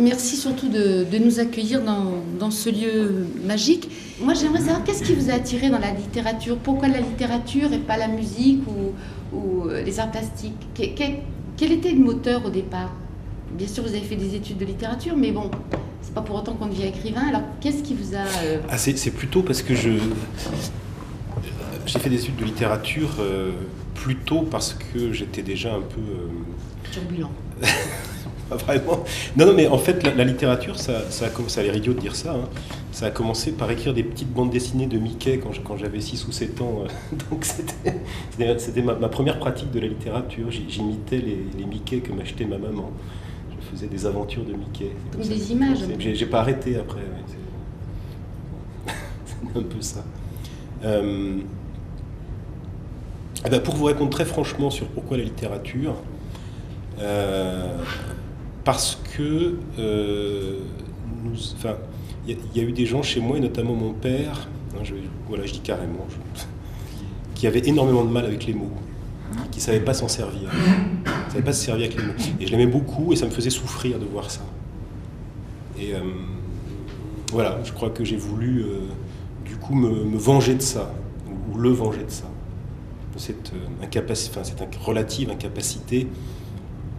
merci surtout de nous accueillir dans ce lieu magique. Moi, j'aimerais savoir qu'est-ce qui vous a attiré dans la littérature? Pourquoi la littérature et pas la musique ou les arts plastiques? Quel était le moteur au départ? Bien sûr, vous avez fait des études de littérature, mais bon, c'est pas pour autant qu'on devient écrivain. Alors, qu'est-ce qui vous a... C'est plutôt parce que j'ai fait des études de littérature plutôt parce que j'étais déjà un peu... turbulent. Pas vraiment. Non, mais en fait, la littérature, ça a l'air idiot de dire ça, hein. Ça a commencé par écrire des petites bandes dessinées de Mickey quand j'avais 6 ou 7 ans. Donc c'était ma première pratique de la littérature. J'imitais les Mickey que m'achetait ma maman. Je faisais des aventures de Mickey. Comme des images. J'ai pas arrêté après. C'est un peu ça. Pour vous répondre très franchement sur pourquoi la littérature, parce que il y a eu des gens chez moi, et notamment mon père, hein, je dis carrément, qui avait énormément de mal avec les mots, qui ne savait pas s'en servir, ne savait pas se servir avec les mots. Et je l'aimais beaucoup et ça me faisait souffrir de voir ça. Et voilà, je crois que j'ai voulu du coup me venger de ça, ou le venger de ça, de cette relative incapacité.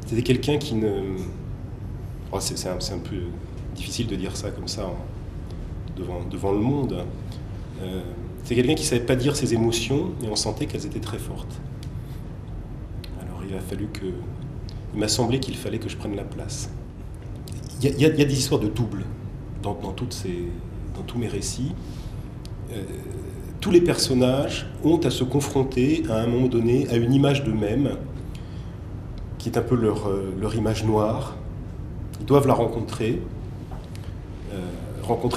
C'était quelqu'un qui ne... Oh, c'est un peu difficile de dire ça comme ça devant le monde. C'est quelqu'un qui ne savait pas dire ses émotions et on sentait qu'elles étaient très fortes. Alors il m'a semblé qu'il fallait que je prenne la place. Il y a des histoires de double dans tous mes récits. Tous les personnages ont à se confronter à un moment donné à une image d'eux-mêmes qui est un peu leur image noire. Ils doivent la rencontrer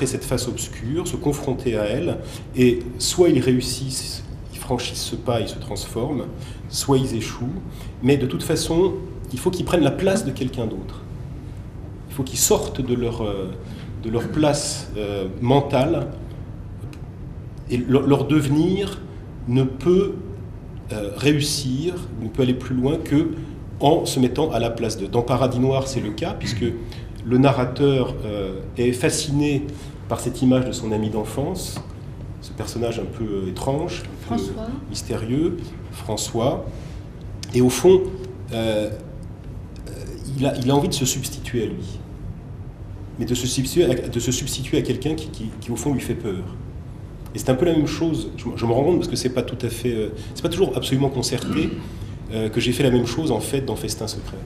cette face obscure, se confronter à elle, et soit ils réussissent, ils franchissent ce pas, ils se transforment, soit ils échouent, mais de toute façon, il faut qu'ils prennent la place de quelqu'un d'autre. Il faut qu'ils sortent de leur place mentale, et leur devenir ne peut réussir, ne peut aller plus loin que en se mettant à la place d'eux. Dans Paradis Noir, c'est le cas, puisque le narrateur est fasciné par cette image de son ami d'enfance, ce personnage un peu étrange, un peu mystérieux, François. Et au fond, il a envie de se substituer à lui. Mais de se substituer à quelqu'un qui, au fond, lui fait peur. Et c'est un peu la même chose, je me rends compte, parce que c'est pas tout à fait... c'est pas toujours absolument concerté, que j'ai fait la même chose, en fait, dans Festin secret.